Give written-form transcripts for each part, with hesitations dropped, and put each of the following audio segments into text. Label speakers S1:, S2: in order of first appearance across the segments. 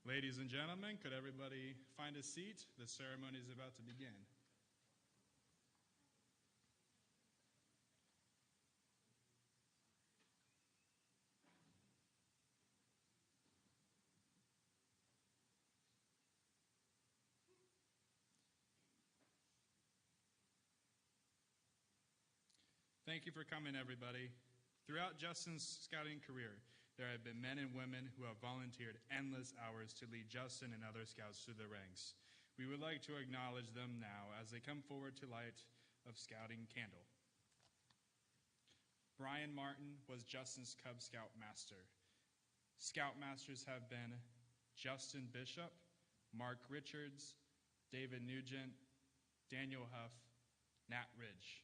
S1: Ladies and gentlemen, could everybody find a seat? The ceremony is about to begin. Thank you for coming, everybody. Throughout Justin's scouting career, there have been men and women who have volunteered endless hours to lead Justin and other scouts through the ranks. We would like to acknowledge them now as they come forward to light a scouting candle. Brian Martin was Justin's Cub Scout Master. Scoutmasters have been Justin Bishop, Mark Richards, David Nugent, Daniel Huff, Nat Ridge.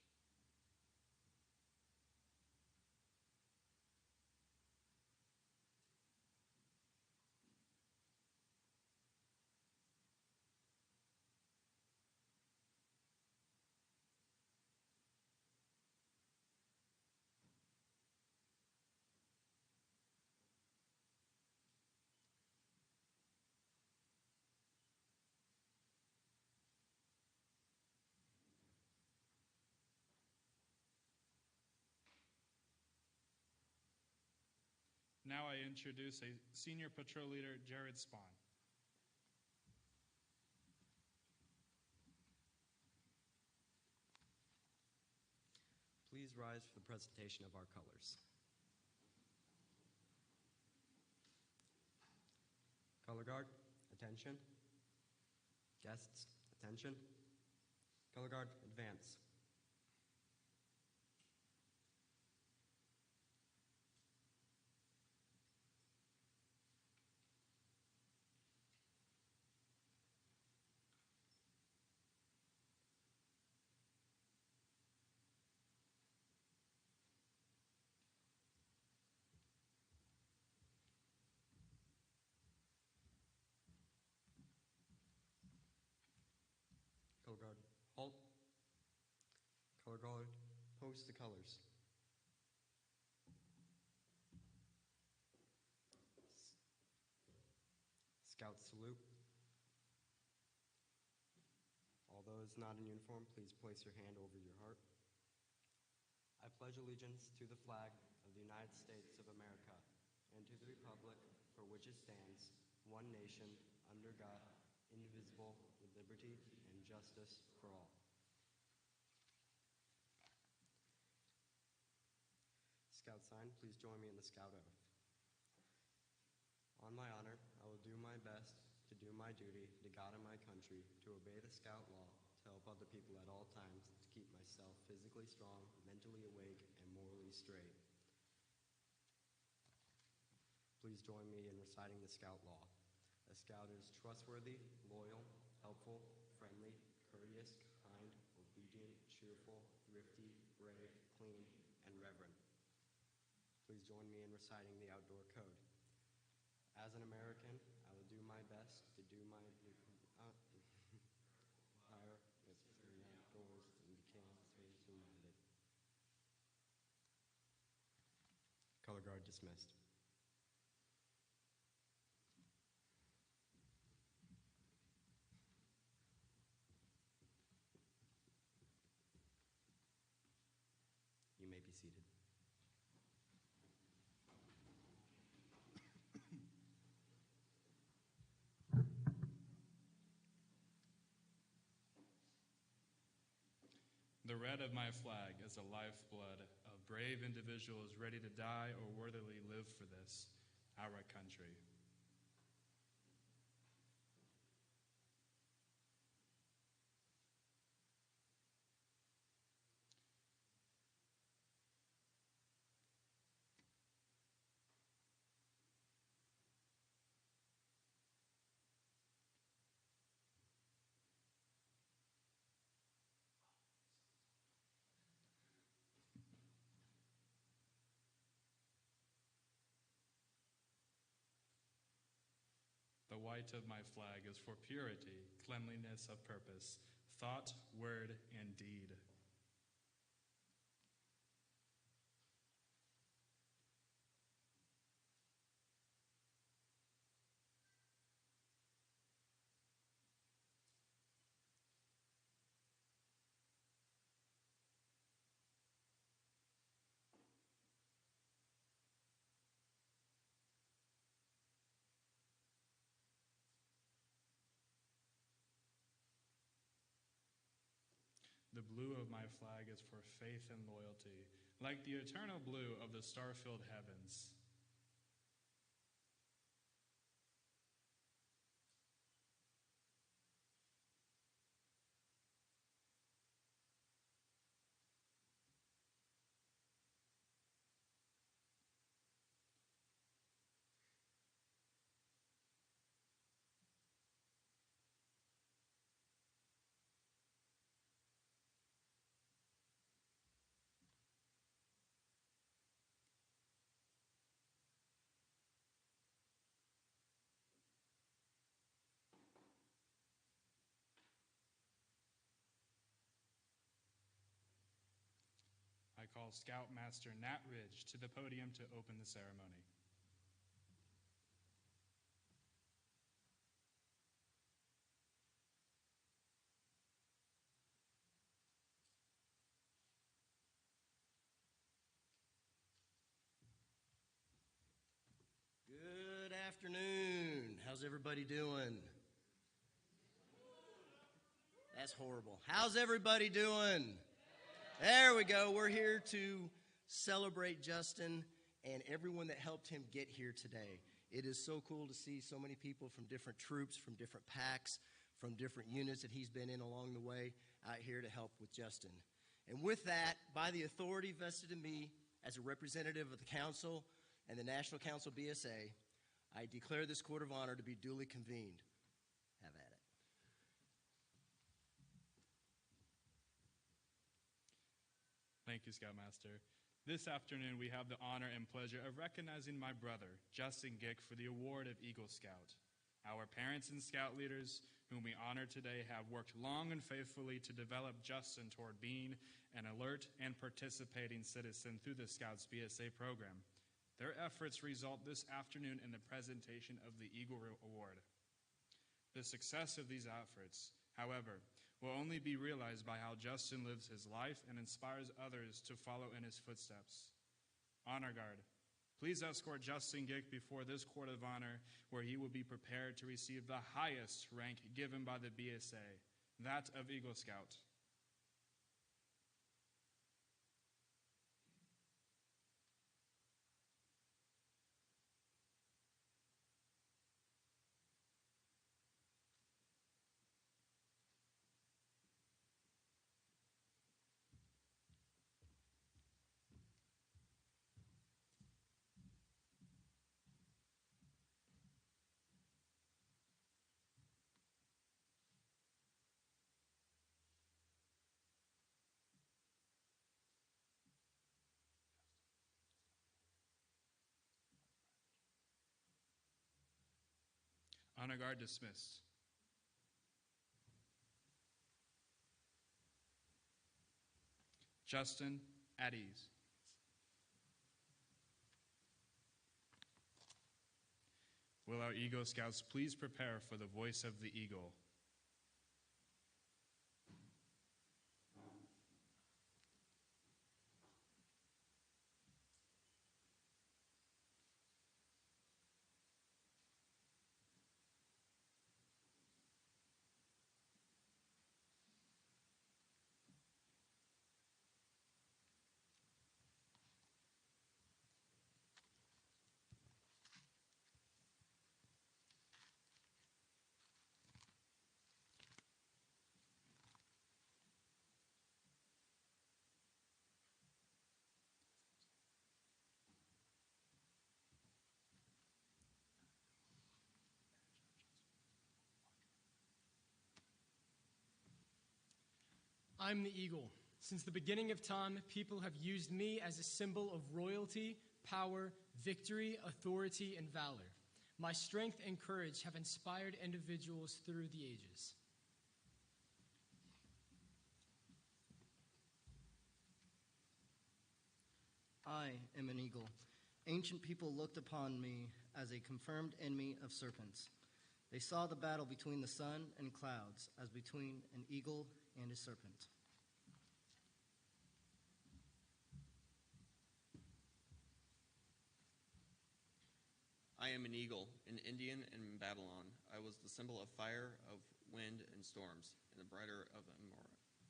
S1: Now I introduce a senior patrol leader, Jared Spahn.
S2: Please rise for the presentation of our colors. Color guard, attention. Guests, attention. Color guard, advance. Color guard, halt. Color guard, post the colors. Scout salute. All those not in uniform, please place your hand over your heart. I pledge allegiance to the flag of the United States of America and to the republic for which it stands, one nation, under God, indivisible, with liberty and justice for all. Scout sign, please join me in the Scout oath. On my honor, I will do my best to do my duty to God and my country, to obey the Scout law, to help other people at all times, to keep myself physically strong, mentally awake, and morally straight. Please join me in reciting the Scout law. A Scout is trustworthy, loyal, helpful, friendly, courteous, kind, obedient, cheerful, thrifty, brave, clean, and reverent. Please join me in reciting the outdoor code. As an American, I will do my best to do my fire with outdoors and become minded. Color guard dismissed. You may be seated.
S1: The red of my flag is the lifeblood of brave individuals ready to die or worthily live for this, our country. The white of my flag is for purity, cleanliness of purpose, thought, word, and deed. the blue of my flag is for faith and loyalty, like the eternal blue of the star-filled heavens. I call Scoutmaster Nat Ridge to the podium to open the ceremony.
S3: Good afternoon. How's everybody doing? That's horrible. How's everybody doing? There we go. We're here to celebrate Justin and everyone that helped him get here today. It is so cool to see so many people from different troops, from different packs, from different units that he's been in along the way out here to help with Justin. And with that, by the authority vested in me as a representative of the council and the National Council BSA, I declare this court of honor to be duly convened. Have at it.
S1: Thank you, Scoutmaster. This afternoon, we have the honor and pleasure of recognizing my brother, Justin Gick, for the award of Eagle Scout. Our parents and Scout leaders, whom we honor today, have worked long and faithfully to develop Justin toward being an alert and participating citizen through the Scouts BSA program. Their efforts result this afternoon in the presentation of the Eagle Award. The success of these efforts, however, will only be realized by how Justin lives his life and inspires others to follow in his footsteps. Honor Guard, please escort Justin Gick before this court of honor, where he will be prepared to receive the highest rank given by the BSA, that of Eagle Scout. Honor Guard dismissed. Justin, at ease. Will our Eagle Scouts please prepare for the voice of the Eagle?
S4: I'm the eagle. Since the beginning of time, people have used me as a symbol of royalty, power, victory, authority, and valor. My strength and courage have inspired individuals through the ages.
S5: I am an eagle. Ancient people looked upon me as a confirmed enemy of serpents. They saw the battle between the sun and clouds as between an eagle and a serpent.
S6: I am an eagle, an Indian in Babylon. I was the symbol of fire, of wind and storms, and the brighter of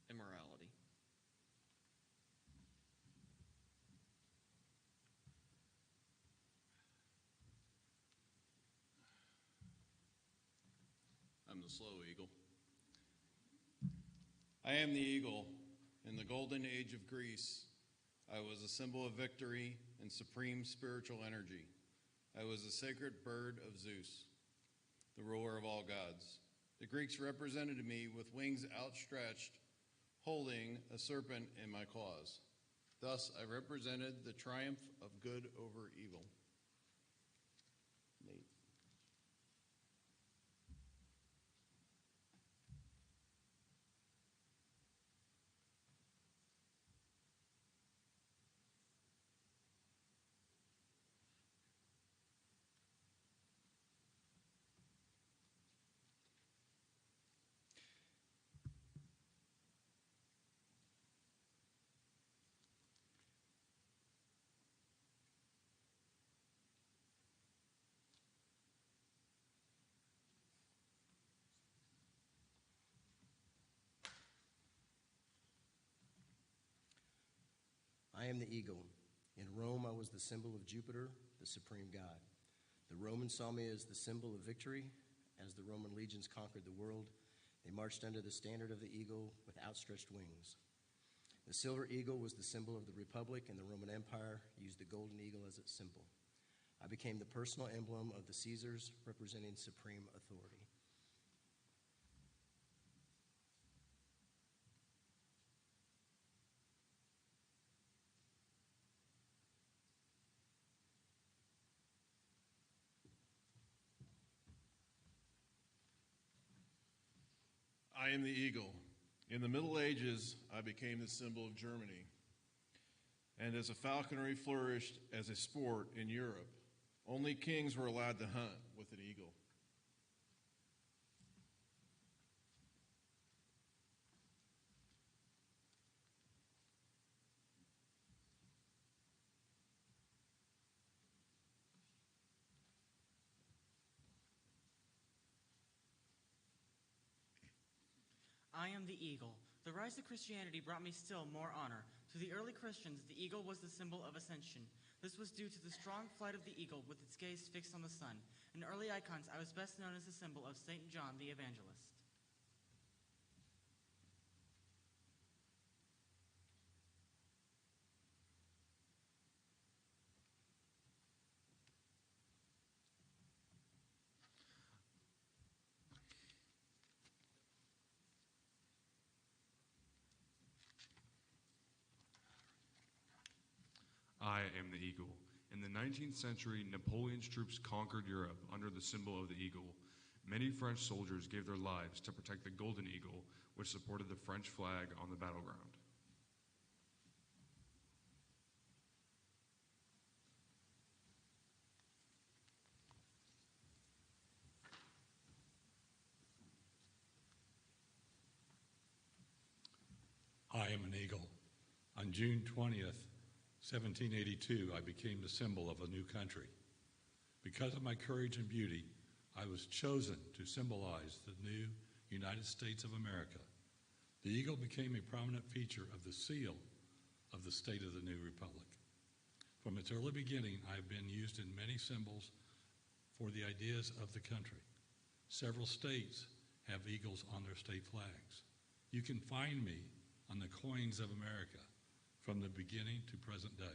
S6: immorality.
S7: I'm the slow eagle. I am the eagle. In the golden age of Greece, I was a symbol of victory and supreme spiritual energy. I was the sacred bird of Zeus, the ruler of all gods. The Greeks represented me with wings outstretched, holding a serpent in my claws. Thus, I represented the triumph of good over evil. Nate.
S3: I am the eagle. In Rome, I was the symbol of Jupiter, the supreme god. The Romans saw me as the symbol of victory. As the Roman legions conquered the world, they marched under the standard of the eagle with outstretched wings. The silver eagle was the symbol of the Republic, and the Roman Empire used the golden eagle as its symbol. I became the personal emblem of the Caesars, representing supreme authority.
S7: I am the eagle. In the Middle Ages, I became the symbol of Germany. And as a falconry flourished as a sport in Europe, only kings were allowed to hunt with an eagle.
S8: I am the eagle. The rise of Christianity brought me still more honor. To the early Christians, the eagle was the symbol of ascension. This was due to the strong flight of the eagle with its gaze fixed on the sun. In early icons, I was best known as the symbol of St. John the Evangelist.
S9: I am the eagle. In the 19th century, Napoleon's troops conquered Europe under the symbol of the eagle. Many French soldiers gave their lives to protect the golden eagle, which supported the French flag on the battleground.
S10: I am an eagle. On June 20th, 1782, I became the symbol of a new country. Because of my courage and beauty, I was chosen to symbolize the new United States of America. The eagle became a prominent feature of the seal of the state of the new republic. From its early beginning, I have been used in many symbols for the ideas of the country. Several states have eagles on their state flags. You can find me on the coins of America from the beginning to present day.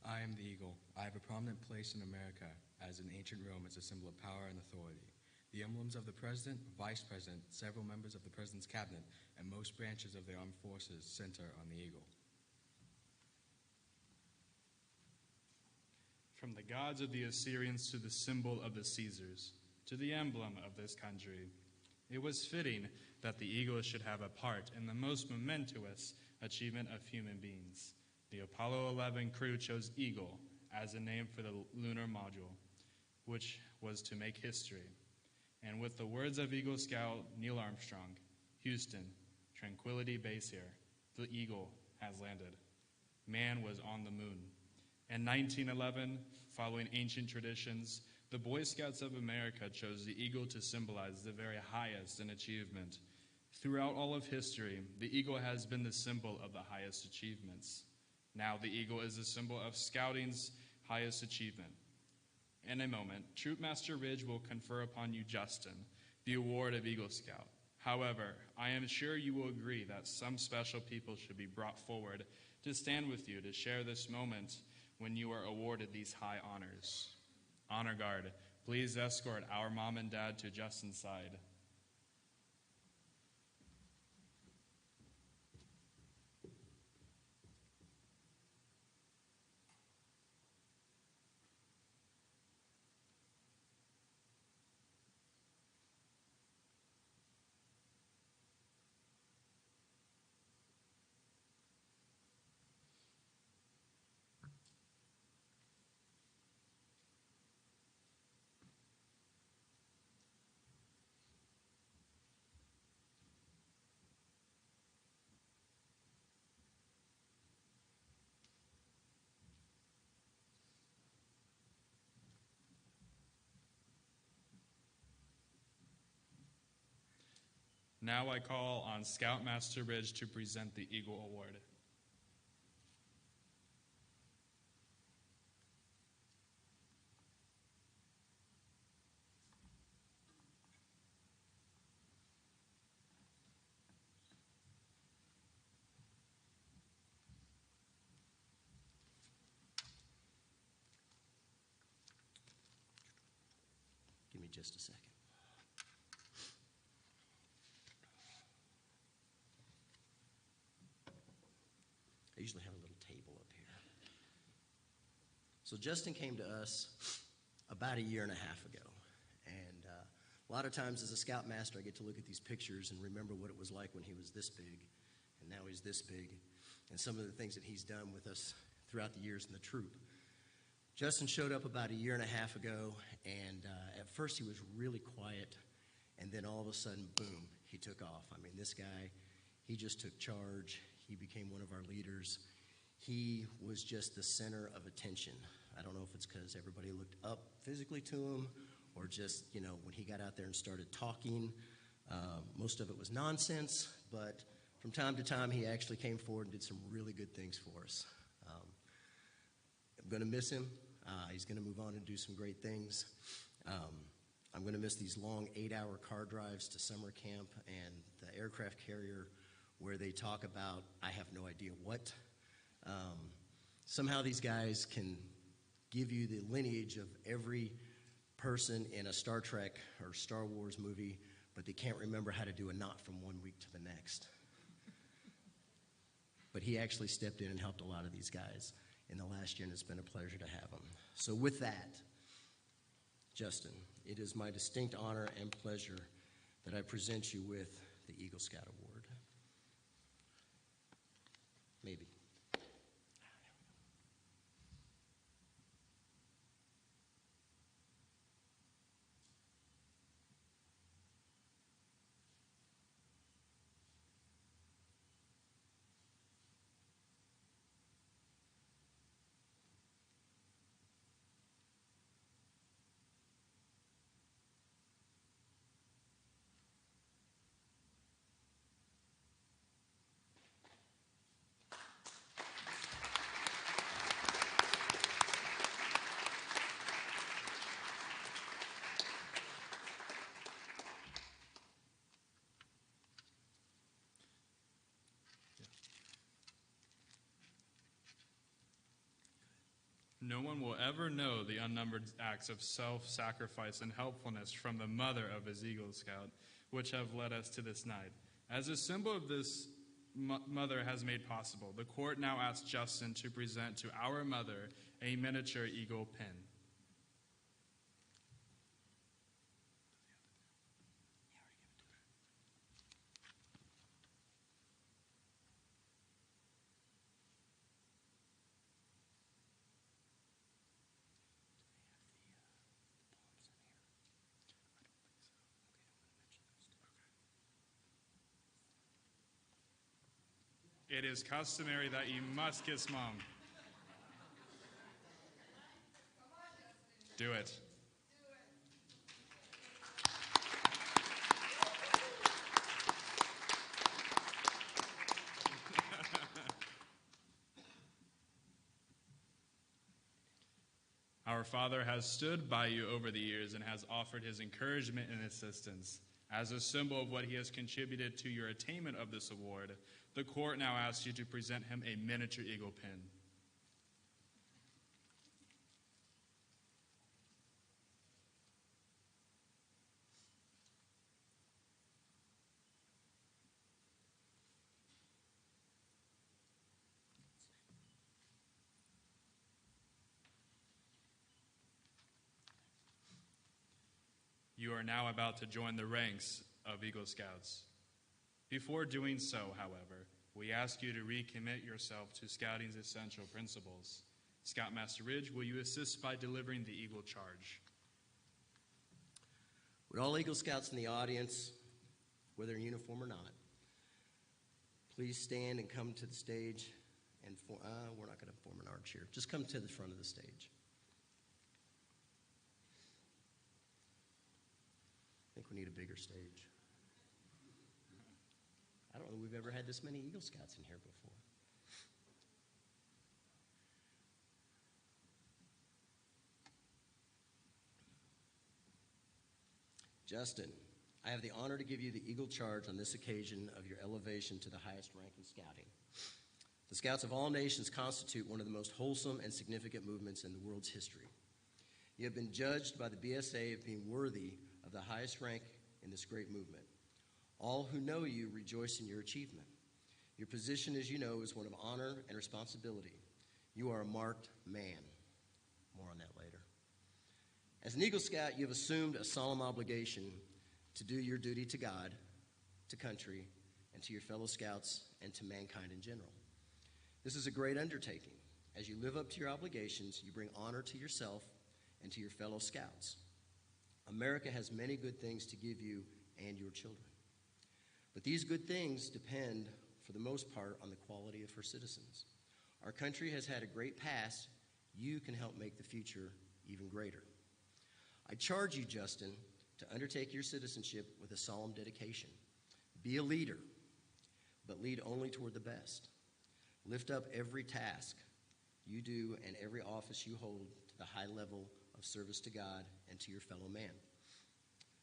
S11: I am the eagle. I have a prominent place in America, as in ancient Rome it's a symbol of power and authority. The emblems of the president, vice president, several members of the president's cabinet, and most branches of the armed forces center on the eagle.
S1: From the gods of the Assyrians to the symbol of the Caesars, to the emblem of this country, it was fitting that the eagle should have a part in the most momentous achievement of human beings. The Apollo 11 crew chose Eagle as a name for the lunar module, which was to make history. And with the words of Eagle Scout Neil Armstrong, Houston, Tranquility Base here, the Eagle has landed. Man was on the moon. In 1911, following ancient traditions, The Boy Scouts of America chose the eagle to symbolize the very highest in achievement. Throughout all of history, the eagle has been the symbol of the highest achievements. Now the eagle is the symbol of scouting's highest achievement. In a moment, Troopmaster Ridge will confer upon you, Justin, the award of Eagle Scout. However, I am sure you will agree that some special people should be brought forward to stand with you to share this moment when you are awarded these high honors. Honor Guard, please escort our mom and dad to Justin's side. Now I call on Scoutmaster Ridge to present the Eagle Award.
S3: Give me just a second. I usually have a little table up here. So Justin came to us about a year and a half ago. And a lot of times as a Scoutmaster, I get to look at these pictures and remember what it was like when he was this big, and now he's this big, and some of the things that he's done with us throughout the years in the troop. Justin showed up about a year and a half ago, and at first he was really quiet, and then all of a sudden, boom, he took off. I mean, this guy, he just took charge. He became one of our leaders. He was just the center of attention. I don't know if it's because everybody looked up physically to him or just, when he got out there and started talking, most of it was nonsense, but from time to time he actually came forward and did some really good things for us. I'm going to miss him. He's going to move on and do some great things. I'm going to miss these long 8-hour car drives to summer camp and the aircraft carrier where they talk about, I have no idea what. Somehow these guys can give you the lineage of every person in a Star Trek or Star Wars movie, but they can't remember how to do a knot from one week to the next. But he actually stepped in and helped a lot of these guys in the last year, and it's been a pleasure to have him. So with that, Justin, it is my distinct honor and pleasure that I present you with the Eagle Scout Award. Maybe.
S1: No one will ever know the unnumbered acts of self-sacrifice and helpfulness from the mother of his Eagle Scout, which have led us to this night. As a symbol of this mother has made possible, the court now asks Justin to present to our mother a miniature eagle pin. It is customary that you must kiss Mom. Do it. Our Father has stood by you over the years and has offered his encouragement and assistance. As a symbol of what he has contributed to your attainment of this award, the court now asks you to present him a miniature eagle pin. You are now about to join the ranks of Eagle Scouts. Before doing so, however, we ask you to recommit yourself to Scouting's essential principles. Scoutmaster Ridge, will you assist by delivering the Eagle Charge?
S3: Would all Eagle Scouts in the audience, whether in uniform or not, please stand and come to the stage and we're not going to form an arch here. Just come to the front of the stage. I think we need a bigger stage. I don't know we've ever had this many Eagle Scouts in here before. Justin, I have the honor to give you the Eagle Charge on this occasion of your elevation to the highest rank in Scouting. The Scouts of all nations constitute one of the most wholesome and significant movements in the world's history. You have been judged by the BSA of being worthy of the highest rank in this great movement. All who know you rejoice in your achievement. Your position, as you know, is one of honor and responsibility. You are a marked man. More on that later. As an Eagle Scout, you have assumed a solemn obligation to do your duty to God, to country, and to your fellow Scouts, and to mankind in general. This is a great undertaking. As you live up to your obligations, you bring honor to yourself and to your fellow Scouts. America has many good things to give you and your children. But these good things depend, for the most part, on the quality of her citizens. Our country has had a great past. You can help make the future even greater. I charge you, Justin, to undertake your citizenship with a solemn dedication. Be a leader, but lead only toward the best. Lift up every task you do and every office you hold to the high level of service to God and to your fellow man.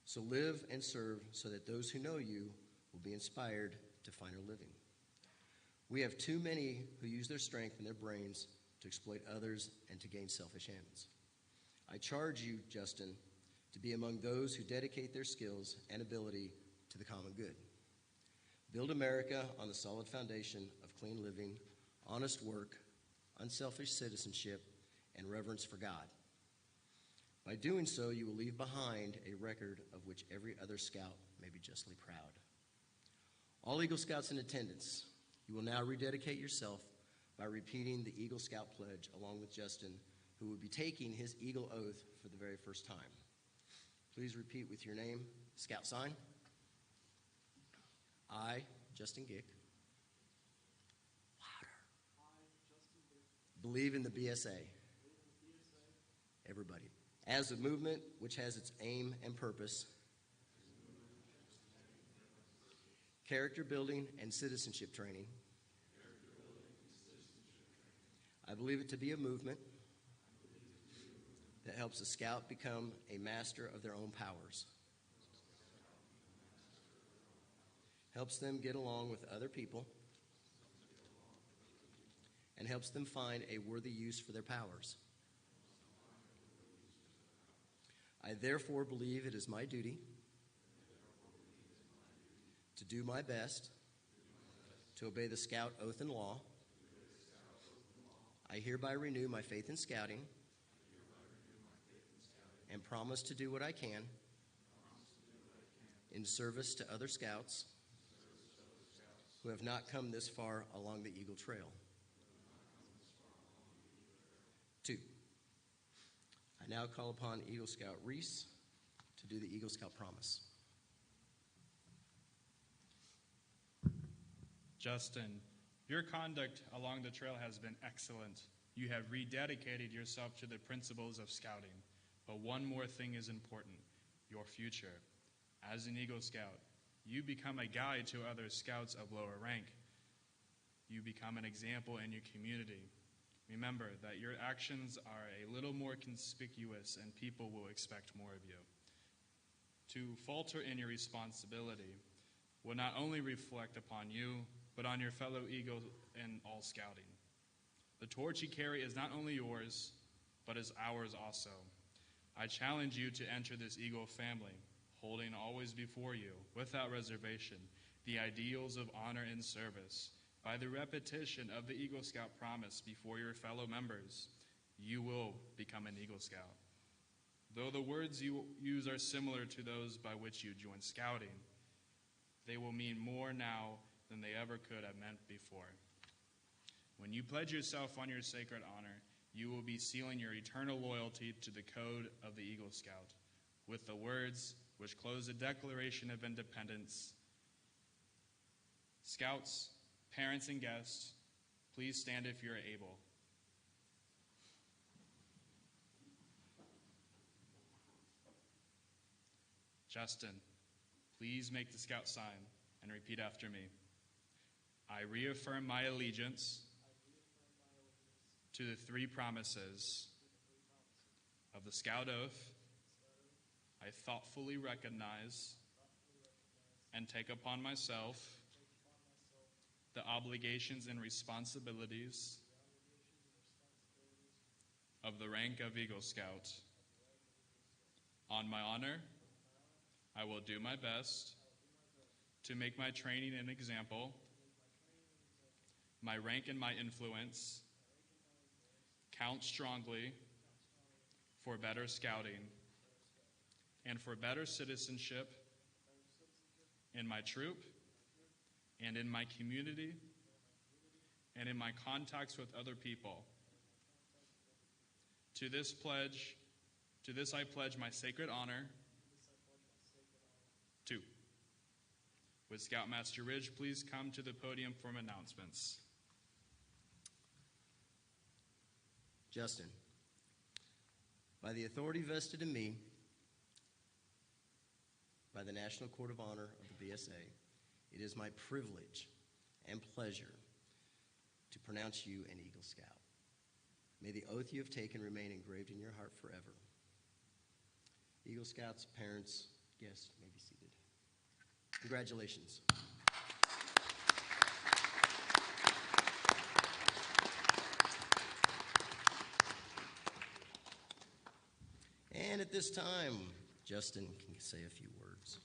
S3: So live and serve so that those who know you will be inspired to finer living. We have too many who use their strength and their brains to exploit others and to gain selfish ends. I charge you, Justin, to be among those who dedicate their skills and ability to the common good. Build America on the solid foundation of clean living, honest work, unselfish citizenship, and reverence for God. By doing so, you will leave behind a record of which every other scout may be justly proud. All Eagle Scouts in attendance, you will now rededicate yourself by repeating the Eagle Scout Pledge along with Justin, who will be taking his Eagle Oath for the very first time. Please repeat with your name, Scout sign. I, Justin Gick, believe in the BSA. Everybody. As a movement which has its aim and purpose, character building and citizenship training. I believe it to be a movement that helps a scout become a master of their own powers, helps them get along with other people, and helps them find a worthy use for their powers. I therefore believe it is my duty to do my best to obey the Scout Oath and Law. I hereby renew my faith in Scouting and promise to do what I can in service to other Scouts who have not come this far along the Eagle Trail. 2, I now call upon Eagle Scout Reese to do the Eagle Scout Promise.
S1: Justin, your conduct along the trail has been excellent. You have rededicated yourself to the principles of Scouting. But one more thing is important, your future. As an Eagle Scout, you become a guide to other Scouts of lower rank. You become an example in your community. Remember that your actions are a little more conspicuous and people will expect more of you. To falter in your responsibility will not only reflect upon you, but on your fellow Eagle in all scouting. The torch you carry is not only yours, but is ours also. I challenge you to enter this Eagle family, holding always before you, without reservation, the ideals of honor and service. By the repetition of the Eagle Scout promise before your fellow members, you will become an Eagle Scout. Though the words you use are similar to those by which you joined scouting, they will mean more now than they ever could have meant before. When you pledge yourself on your sacred honor, you will be sealing your eternal loyalty to the code of the Eagle Scout with the words which close the Declaration of Independence. Scouts, parents, and guests, please stand if you're able. Justin, please make the Scout sign and repeat after me. I reaffirm my allegiance to the three promises of the Scout Oath. I thoughtfully recognize and take upon myself the obligations and responsibilities of the rank of Eagle Scout. On my honor, I will do my best to make my training an example, my rank and my influence count strongly for better scouting and for better citizenship in my troop and in my community and in my contacts with other people. To this I pledge my sacred honor. 2. Would Scoutmaster Ridge please come to the podium for announcements?
S3: Justin, by the authority vested in me by the National Court of Honor of the BSA, it is my privilege and pleasure to pronounce you an Eagle Scout. May the oath you have taken remain engraved in your heart forever. Eagle Scouts, parents, guests, may be seated. Congratulations. And at this time, Justin can say a few words.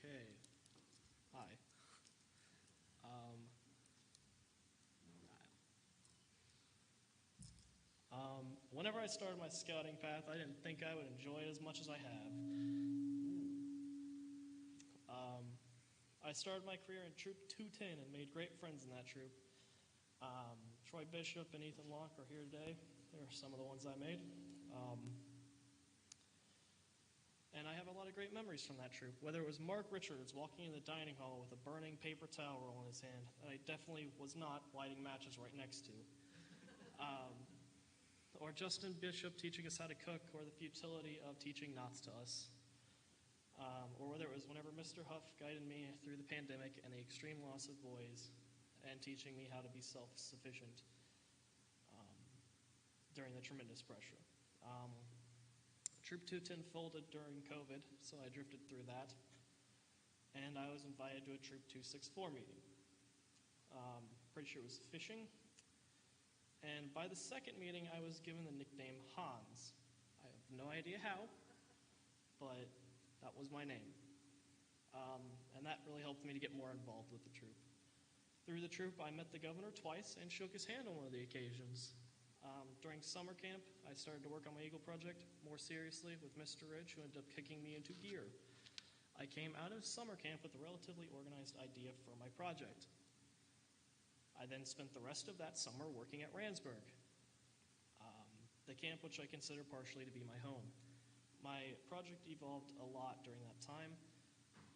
S12: Okay. Hi. Whenever I started my scouting path, I didn't think I would enjoy it as much as I have. I started my career in Troop 210 and made great friends in that troop. Troy Bishop and Ethan Locke are here today. They're some of the ones I made. And I have a lot of great memories from that troop, whether it was Mark Richards walking in the dining hall with a burning paper towel roll in his hand that I definitely was not lighting matches right next to, or Justin Bishop teaching us how to cook, or the futility of teaching knots to us, or whether it was whenever Mr. Huff guided me through the pandemic and the extreme loss of boys and teaching me how to be self-sufficient during the tremendous pressure. Troop 210 folded during COVID, so I drifted through that. And I was invited to a Troop 264 meeting. Pretty sure it was fishing. And by the second meeting, I was given the nickname Hans. I have no idea how, but that was my name. And that really helped me to get more involved with the troop. Through the troop, I met the governor twice and shook his hand on one of the occasions. During summer camp, I started to work on my Eagle project more seriously with Mr. Ridge, who ended up kicking me into gear. I came out of summer camp with a relatively organized idea for my project. I then spent the rest of that summer working at Randsburg, the camp which I consider partially to be my home. My project evolved a lot during that time,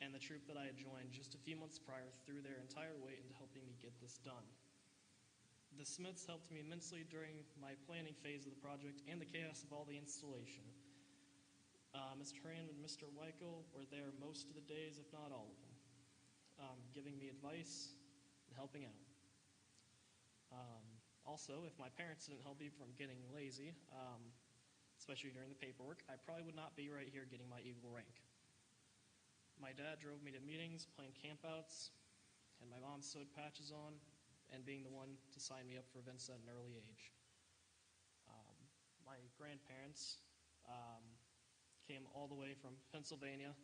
S12: and the troop that I had joined just a few months prior threw their entire weight into helping me get this done. The Smiths helped me immensely during my planning phase of the project and the chaos of all the installation. Mr. Horan and Mr. Weichel were there most of the days, if not all of them, giving me advice and helping out. Also, if my parents didn't help me from getting lazy, especially during the paperwork, I probably would not be right here getting my Eagle rank. My dad drove me to meetings, planned campouts, and my mom sewed patches on, and being the one to sign me up for events at an early age. My grandparents came all the way from Pennsylvania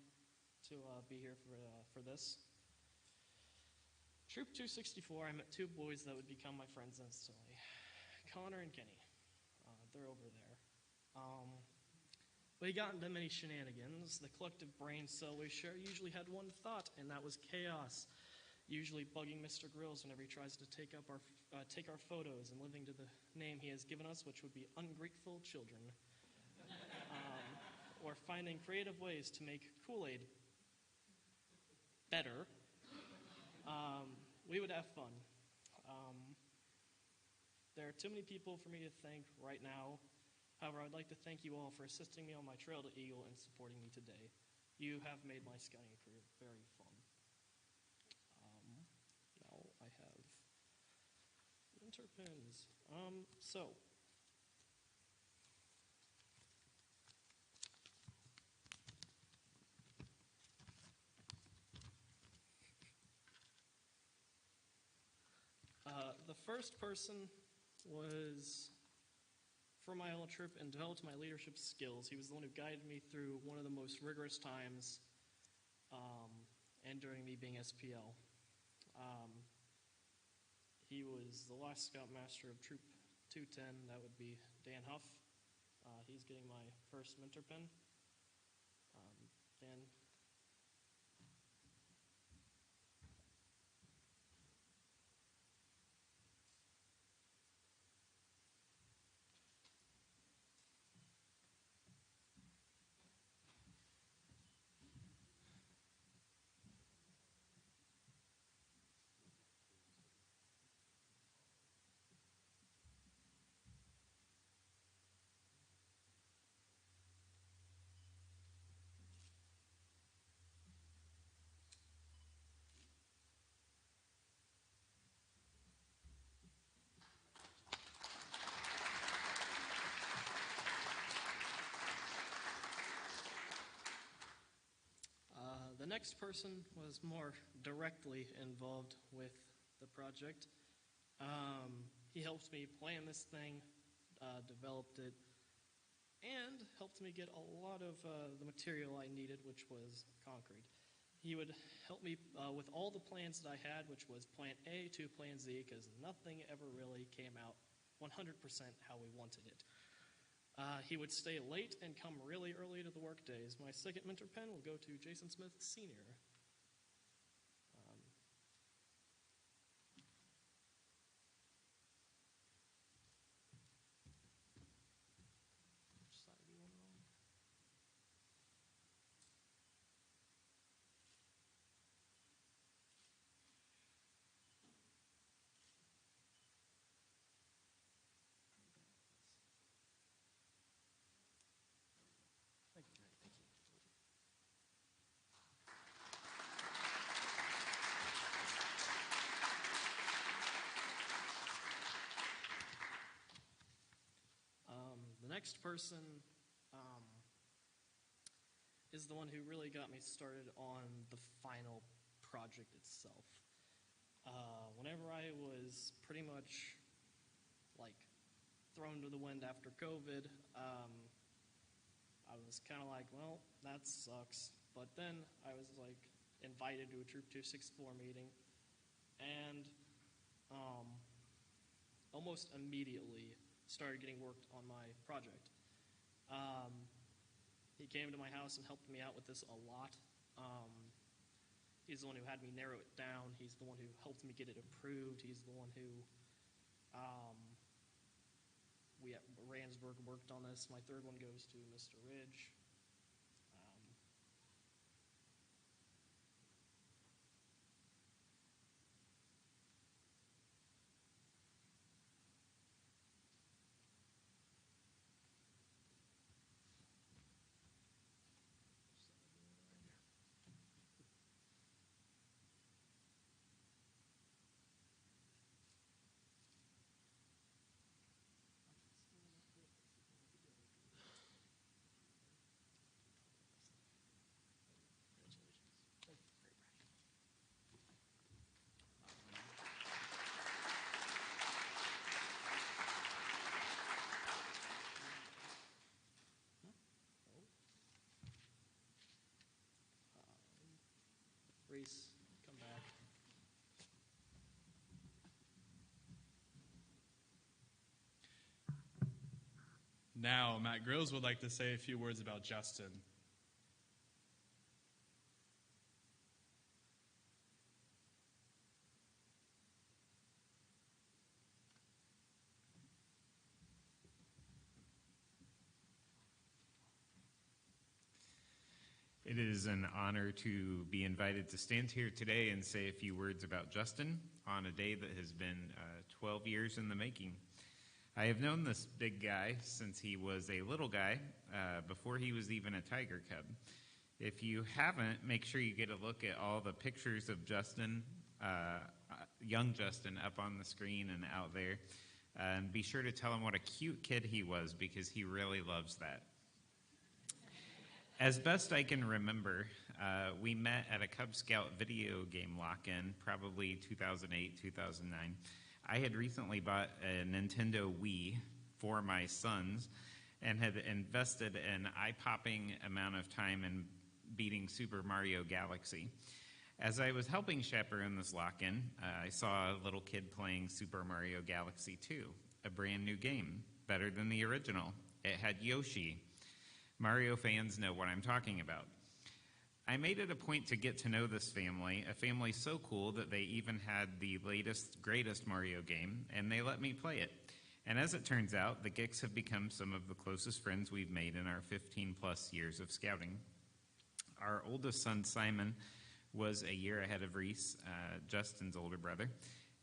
S12: to be here for this. Troop 264, I met two boys that would become my friends instantly, Connor and Kenny. They're over there. We got into many shenanigans. The collective brain cell we share usually had one thought, and that was chaos, usually bugging Mr. Grills whenever he tries to take our photos and living to the name he has given us, which would be ungrateful children. Or finding creative ways to make Kool-Aid better. We would have fun. There are too many people for me to thank right now. However, I'd like to thank you all for assisting me on my trail to Eagle and supporting me today. You have made my scouting career very fun. Now I have winter pins. The first person was for my old trip and developed my leadership skills. He was the one who guided me through one of the most rigorous times and during me being SPL. He was the last Scoutmaster of Troop 210. That would be Dan Huff. He's getting my first mentor pin. Dan. The next person was more directly involved with the project. He helped me plan this thing, developed it, and helped me get a lot of the material I needed, which was concrete. He would help me with all the plans that I had, which was Plan A to Plan Z, because nothing ever really came out 100% how we wanted it. He would stay late and come really early to the work days. My second mentor pen will go to Jason Smith, Sr. Which side do you want it on? Thank you. Thank you. The next person is the one who really got me started on the final project itself. Whenever I was pretty much like thrown to the wind after COVID, I was kind of like, well, that sucks. But then I was like invited to a Troop 264 meeting, and almost immediately started getting worked on my project. He came to my house and helped me out with this a lot. He's the one who had me narrow it down. He's the one who helped me get it approved. He's the one who we at Ransburg worked on this. My third one goes to Mr. Ridge.
S1: Now, Matt Grills would like to say a few words about Justin.
S13: It is an honor to be invited to stand here today and say a few words about Justin on a day that has been 12 years in the making. I have known this big guy since he was a little guy, before he was even a tiger cub. If you haven't, make sure you get a look at all the pictures of Justin, young Justin, up on the screen and out there. And be sure to tell him what a cute kid he was, because he really loves that. As best I can remember, we met at a Cub Scout video game lock-in, probably 2008, 2009. I had recently bought a Nintendo Wii for my sons and had invested an eye-popping amount of time in beating Super Mario Galaxy. As I was helping chaperone this lock-in, I saw a little kid playing Super Mario Galaxy 2, a brand new game, better than the original. It had Yoshi. Mario fans know what I'm talking about. I made it a point to get to know this family, a family so cool that they even had the latest, greatest Mario game, and they let me play it. And as it turns out, the Gicks have become some of the closest friends we've made in our 15-plus years of scouting. Our oldest son, Simon, was a year ahead of Reese, Justin's older brother,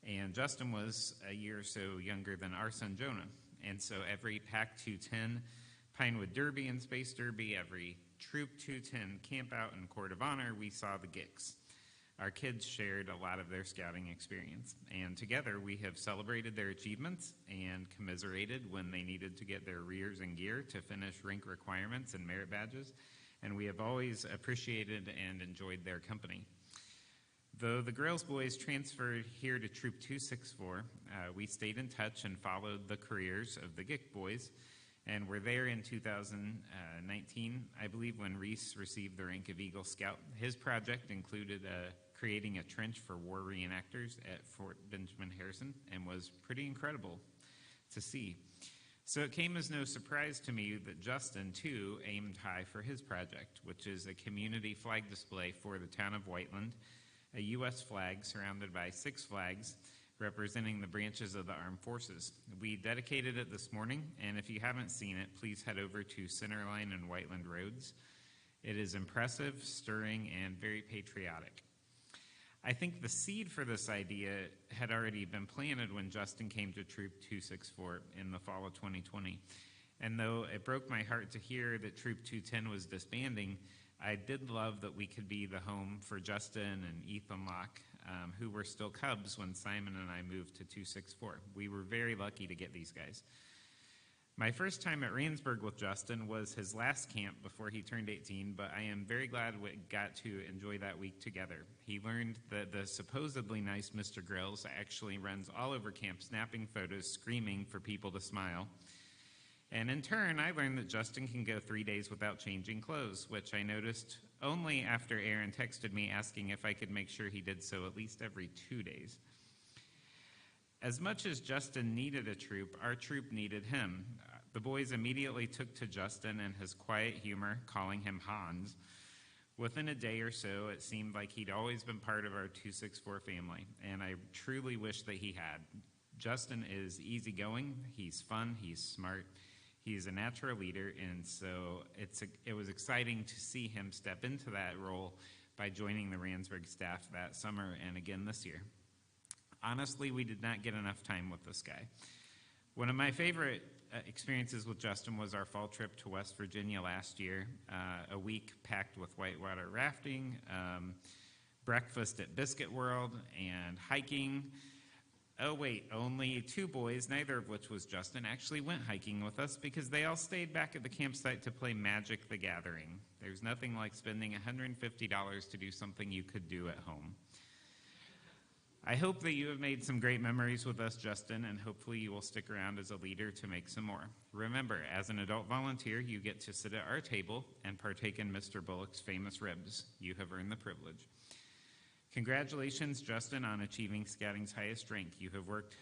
S13: and Justin was a year or so younger than our son, Jonah. And so every Pack 210, Pinewood Derby and Space Derby, every Troop 210 camp out and Court of Honor, we saw the Gicks. Our kids shared a lot of their scouting experience, and together we have celebrated their achievements and commiserated when they needed to get their rears in gear to finish rink requirements and merit badges, and we have always appreciated and enjoyed their company. Though the Grails boys transferred here to Troop 264, we stayed in touch and followed the careers of the Gick boys, and were there in 2019, I believe, when Reese received the rank of Eagle Scout. His project included creating a trench for war reenactors at Fort Benjamin Harrison, and was pretty incredible to see. So it came as no surprise to me that Justin, too, aimed high for his project, which is a community flag display for the town of Whiteland, a U.S. flag surrounded by 6 flags, representing the branches of the armed forces. We dedicated it this morning, and if you haven't seen it, please head over to Centerline and Whiteland Roads. It is impressive, stirring, and very patriotic. I think the seed for this idea had already been planted when Justin came to Troop 264 in the fall of 2020. And though it broke my heart to hear that Troop 210 was disbanding, I did love that we could be the home for Justin and Ethan Locke, who were still Cubs when Simon and I moved to 264. We were very lucky to get these guys. My first time at Randsburg with Justin was his last camp before he turned 18, but I am very glad we got to enjoy that week together. He learned that the supposedly nice Mr. Grills actually runs all over camp snapping photos, screaming for people to smile. And in turn, I learned that Justin can go 3 days without changing clothes, which I noticed only after Aaron texted me asking if I could make sure he did so at least every 2 days. As much as Justin needed a troop, our troop needed him. The boys immediately took to Justin and his quiet humor, calling him Hans. Within a day or so, it seemed like he'd always been part of our 264 family, and I truly wish that he had. Justin is easygoing, he's fun, he's smart, he's a natural leader, and so it was exciting to see him step into that role by joining the Randsburg staff that summer and again this year. Honestly, we did not get enough time with this guy. One of my favorite experiences with Justin was our fall trip to West Virginia last year, a week packed with whitewater rafting, breakfast at Biscuit World, and hiking. Oh wait, only 2 boys, neither of which was Justin, actually went hiking with us because they all stayed back at the campsite to play Magic the Gathering. There's nothing like spending $150 to do something you could do at home. I hope that you have made some great memories with us, Justin, and hopefully you will stick around as a leader to make some more. Remember, as an adult volunteer, you get to sit at our table and partake in Mr. Bullock's famous ribs. You have earned the privilege. Congratulations, Justin, on achieving Scouting's highest rank. You have worked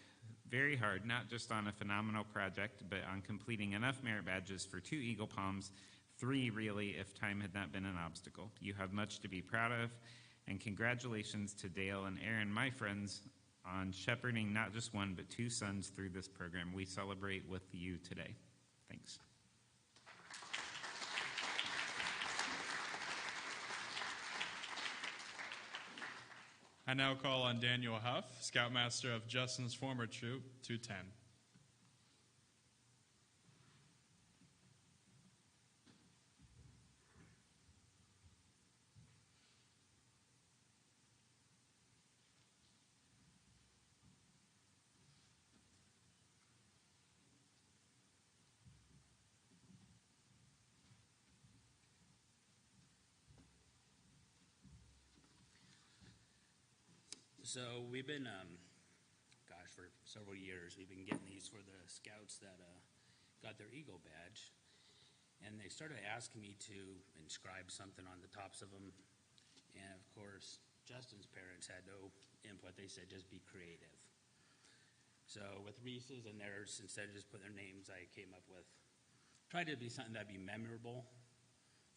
S13: very hard, not just on a phenomenal project, but on completing enough merit badges for 2 Eagle Palms, 3 really if time had not been an obstacle. You have much to be proud of, and congratulations to Dale and Aaron, my friends, on shepherding not just 1 but 2 sons through this program. We celebrate with you today. Thanks.
S1: I now call on Daniel Huff, Scoutmaster of Justin's former troop, 210.
S14: So we've been, for several years, we've been getting these for the scouts that got their Eagle badge. And they started asking me to inscribe something on the tops of them. And of course, Justin's parents had no input. They said just be creative. So with Reese's and theirs, instead of just putting their names, I came up with, tried to be something that'd be memorable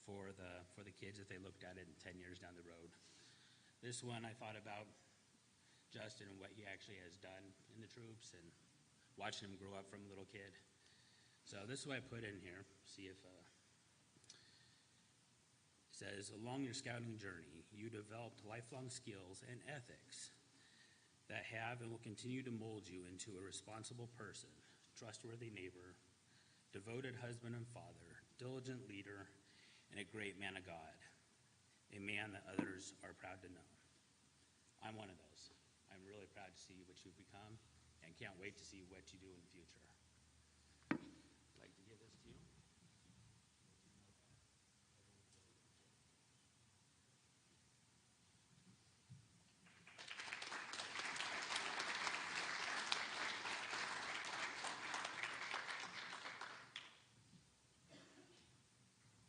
S14: for the kids if they looked at it in 10 years down the road. This one I thought about Justin and what he actually has done in the troops and watching him grow up from a little kid. So this is what I put in here. See if it says, along your scouting journey, you developed lifelong skills and ethics that have and will continue to mold you into a responsible person, trustworthy neighbor, devoted husband and father, diligent leader, and a great man of God, a man that others are proud to know. I'm one of those. I'm really proud to see what you've become and can't wait to see what you do in the future. I'd like to give this to you.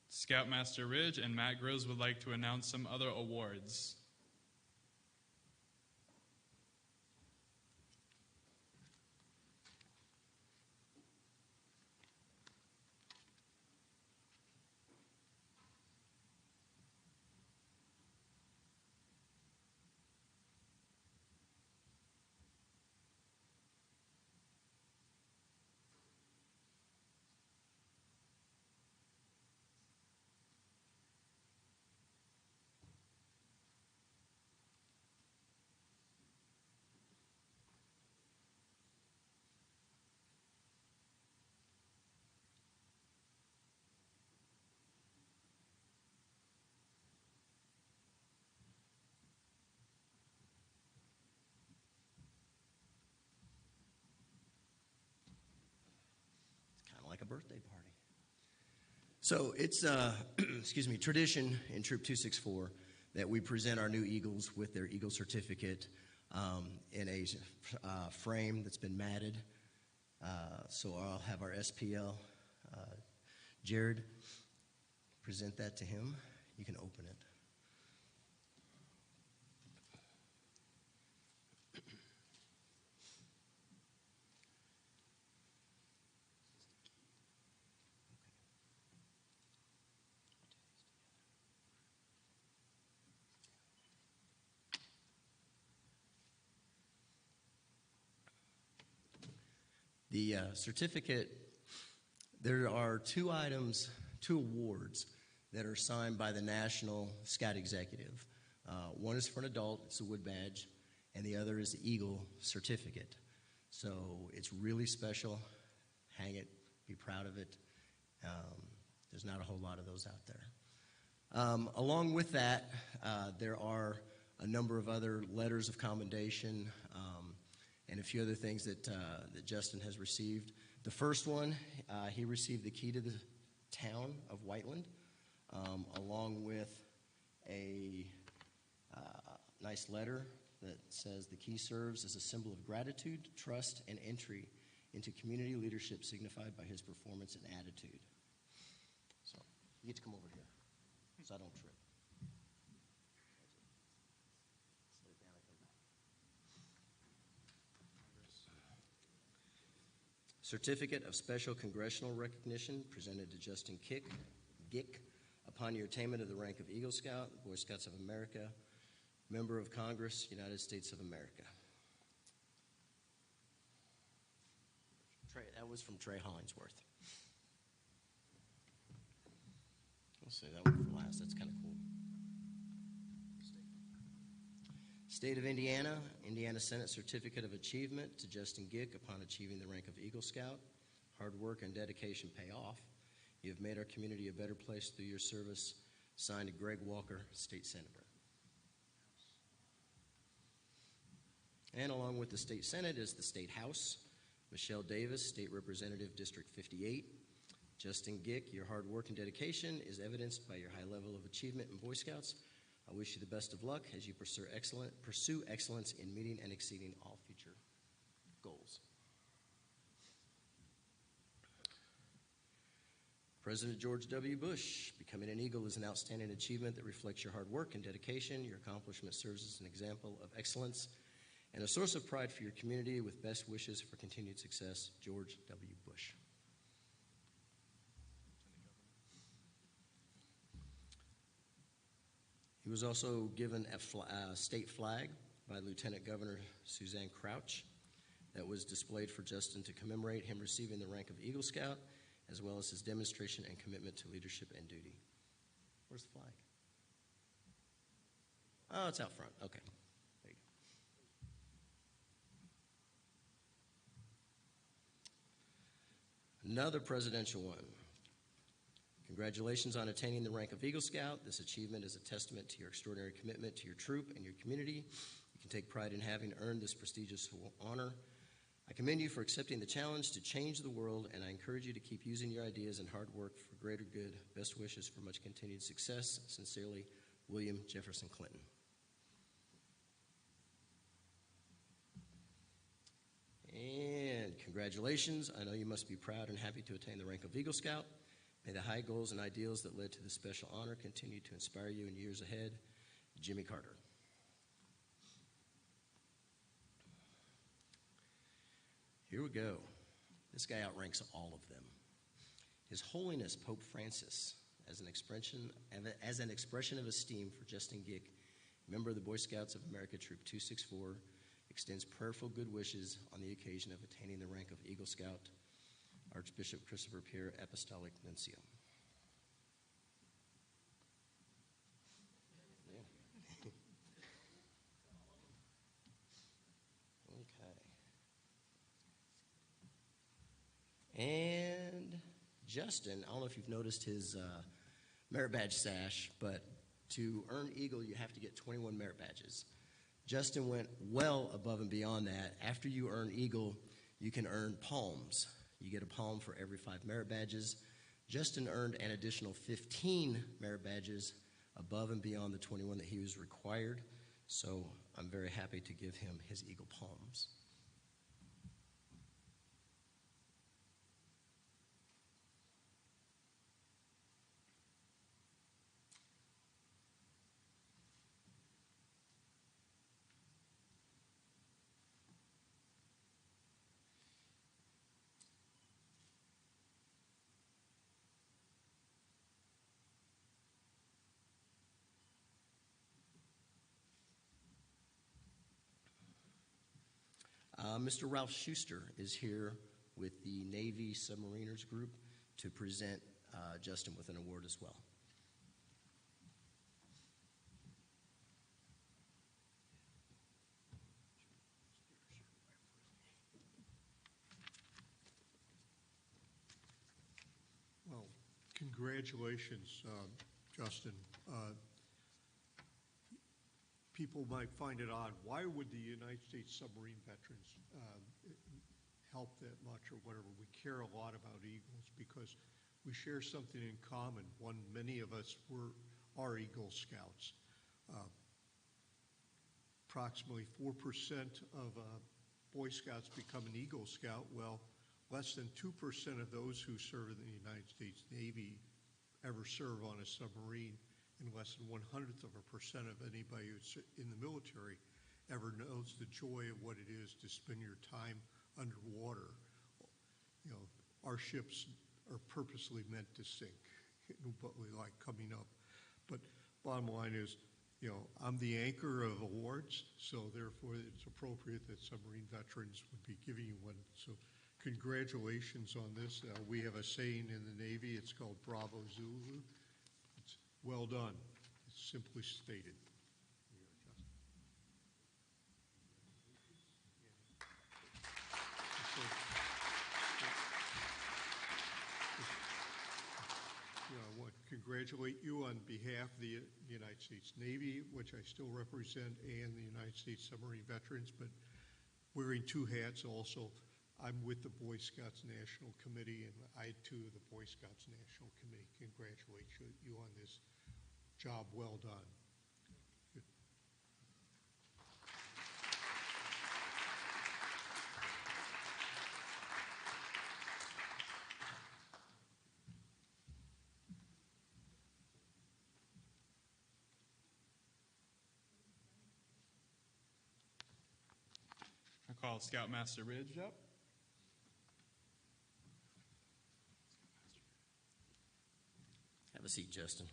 S1: Scoutmaster Ridge and Matt Groves would like to announce some other awards.
S3: Like a birthday party. So it's tradition in Troop 264 that we present our new Eagles with their Eagle certificate in a frame that's been matted. So I'll have our SPL, Jared, present that to him. You can open it. The certificate, there are 2 awards that are signed by the National Scout Executive. One is for an adult, it's a wood badge, and the other is the Eagle certificate. So it's really special. Hang it, be proud of it. There's not a whole lot of those out there. Along with that, there are a number of other letters of commendation and a few other things that Justin has received. The first one, he received the key to the town of Whiteland, along with a nice letter that says the key serves as a symbol of gratitude, trust, and entry into community leadership signified by his performance and attitude. So you get to come over here so I don't trip. Certificate of Special Congressional Recognition presented to Justin Gick upon your attainment of the rank of Eagle Scout, Boy Scouts of America, Member of Congress, United States of America. That was from Trey Hollingsworth. We'll say that one for last. That's kind of cool. State of Indiana, Indiana Senate Certificate of Achievement to Justin Gick upon achieving the rank of Eagle Scout. Hard work and dedication pay off. You have made our community a better place through your service. Signed, Greg Walker, State Senator. And along with the State Senate is the State House. Michelle Davis, State Representative, District 58. Justin Gick, your hard work and dedication is evidenced by your high level of achievement in Boy Scouts. I wish you the best of luck as you pursue excellence in meeting and exceeding all future goals. President George W. Bush, becoming an Eagle is an outstanding achievement that reflects your hard work and dedication. Your accomplishment serves as an example of excellence and a source of pride for your community. With best wishes for continued success, George W. Bush. He was also given a state flag by Lieutenant Governor Suzanne Crouch that was displayed for Justin to commemorate him receiving the rank of Eagle Scout, as well as his demonstration and commitment to leadership and duty. Where's the flag? Oh, it's out front. Okay. There you go. Another presidential one. Congratulations on attaining the rank of Eagle Scout. This achievement is a testament to your extraordinary commitment to your troop and your community. You can take pride in having earned this prestigious honor. I commend you for accepting the challenge to change the world, and I encourage you to keep using your ideas and hard work for greater good. Best wishes for much continued success. Sincerely, William Jefferson Clinton. And congratulations. I know you must be proud and happy to attain the rank of Eagle Scout. May the high goals and ideals that led to this special honor continue to inspire you in years ahead. Jimmy Carter. Here we go. This guy outranks all of them. His Holiness Pope Francis, as an expression of esteem for Justin Gick, member of the Boy Scouts of America Troop 264, extends prayerful good wishes on the occasion of attaining the rank of Eagle Scout. Archbishop Christopher Pierre, Apostolic Nuncio. Okay. And Justin, I don't know if you've noticed his merit badge sash, but to earn Eagle, you have to get 21 merit badges. Justin went well above and beyond that. After you earn Eagle, you can earn palms. You get a palm for every 5 merit badges. Justin earned an additional 15 merit badges above and beyond the 21 that he was required. So I'm very happy to give him his Eagle palms. Mr. Ralph Schuster is here with the Navy Submariners Group to present Justin with an award as well.
S15: Well, congratulations, Justin. People might find it odd. Why would the United States submarine veterans help that much or whatever? We care a lot about Eagles because we share something in common. One, many of us are Eagle Scouts. Approximately 4% of Boy Scouts become an Eagle Scout. Well, less than 2% of those who serve in the United States Navy ever serve on a submarine, and less than 0.01% of anybody who's in the military ever knows the joy of what it is to spend your time underwater. our ships are purposely meant to sink, but we like coming up. But bottom line is, I'm the anchor of awards, so therefore it's appropriate that submarine veterans would be giving you one. So congratulations on this. We have a saying in the Navy, it's called Bravo Zulu. It's well done. It's simply stated. I want to congratulate you on behalf of the United States Navy, which I still represent, and the United States Submarine Veterans, but wearing two hats also. I'm with the Boy Scouts National Committee, and I, too, the Boy Scouts National Committee congratulate you on this job well done. Good.
S1: I call Scoutmaster Ridge up.
S3: Have a seat, Justin.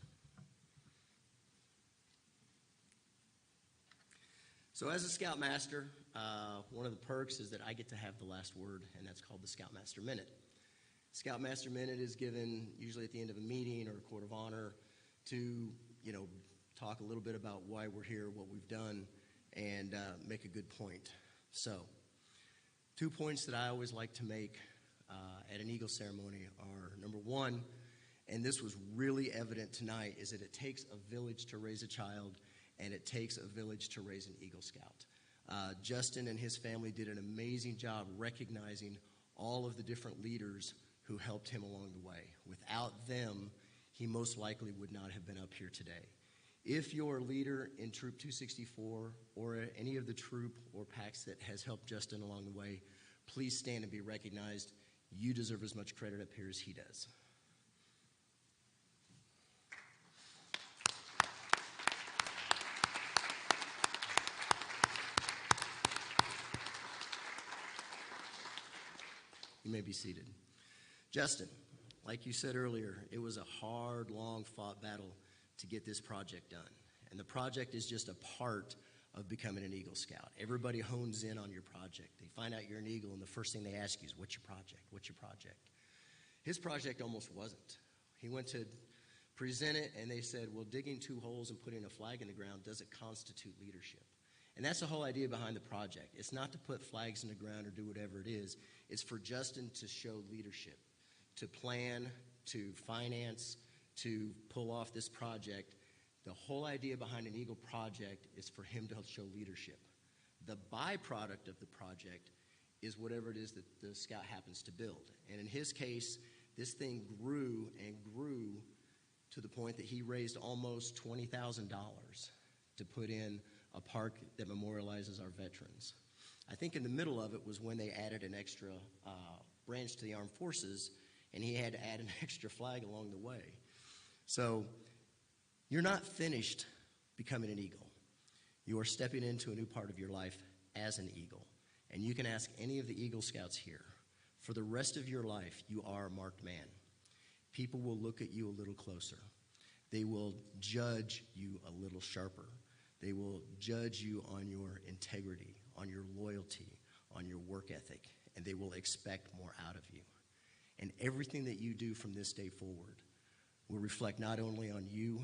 S3: So as a Scoutmaster, one of the perks is that I get to have the last word, and that's called the Scoutmaster Minute. Scoutmaster Minute is given usually at the end of a meeting or a court of honor to, talk a little bit about why we're here, what we've done, and make a good point. So, 2 points that I always like to make at an Eagle ceremony are, number one, and this was really evident tonight, is that it takes a village to raise a child, and it takes a village to raise an Eagle Scout. Justin and his family did an amazing job recognizing all of the different leaders who helped him along the way. Without them, he most likely would not have been up here today. If you're a leader in Troop 264 or any of the troop or packs that has helped Justin along the way, please stand and be recognized. You deserve as much credit up here as he does. You may be seated. Justin, like you said earlier, it was a hard, long-fought battle to get this project done. And the project is just a part of becoming an Eagle Scout. Everybody hones in on your project. They find out you're an Eagle, and the first thing they ask you is, what's your project? What's your project? His project almost wasn't. He went to present it, and they said, well, digging 2 holes and putting a flag in the ground doesn't constitute leadership. And that's the whole idea behind the project. It's not to put flags in the ground or do whatever it is. It's for Justin to show leadership, to plan, to finance, to pull off this project. The whole idea behind an Eagle project is for him to show leadership. The byproduct of the project is whatever it is that the Scout happens to build. And in his case, this thing grew and grew to the point that he raised almost $20,000 to put in a park that memorializes our veterans. I think in the middle of it was when they added an extra branch to the armed forces, and he had to add an extra flag along the way. So you're not finished becoming an Eagle. You are stepping into a new part of your life as an Eagle. And you can ask any of the Eagle Scouts here. For the rest of your life, you are a marked man. People will look at you a little closer. They will judge you a little sharper. They will judge you on your integrity, on your loyalty, on your work ethic, and they will expect more out of you. And everything that you do from this day forward will reflect not only on you,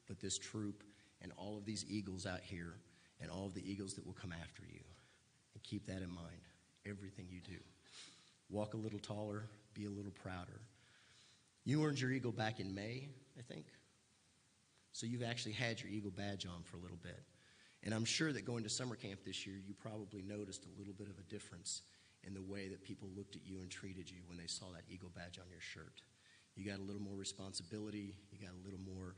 S3: but this troop and all of these Eagles out here and all of the Eagles that will come after you. And keep that in mind, everything you do. Walk a little taller, be a little prouder. You earned your Eagle back in May, I think. So you've actually had your Eagle badge on for a little bit. And I'm sure that going to summer camp this year, you probably noticed a little bit of a difference in the way that people looked at you and treated you when they saw that Eagle badge on your shirt. You got a little more responsibility. You got a little more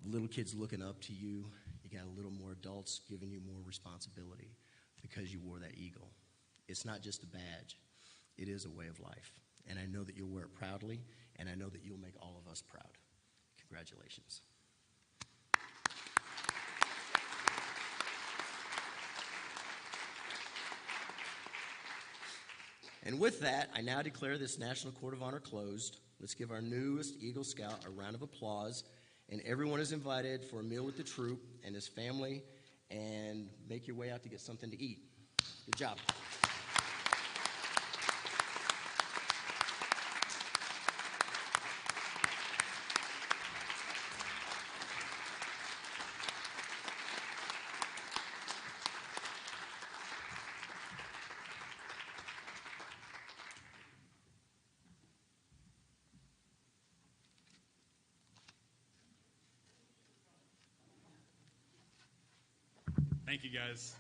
S3: little kids looking up to you. You got a little more adults giving you more responsibility because you wore that Eagle. It's not just a badge. It is a way of life. And I know that you'll wear it proudly, and I know that you'll make all of us proud. Congratulations. And with that, I now declare this National Court of Honor closed. Let's give our newest Eagle Scout a round of applause. And everyone is invited for a meal with the troop and his family, and make your way out to get something to eat. Good job.
S1: Thank you, guys.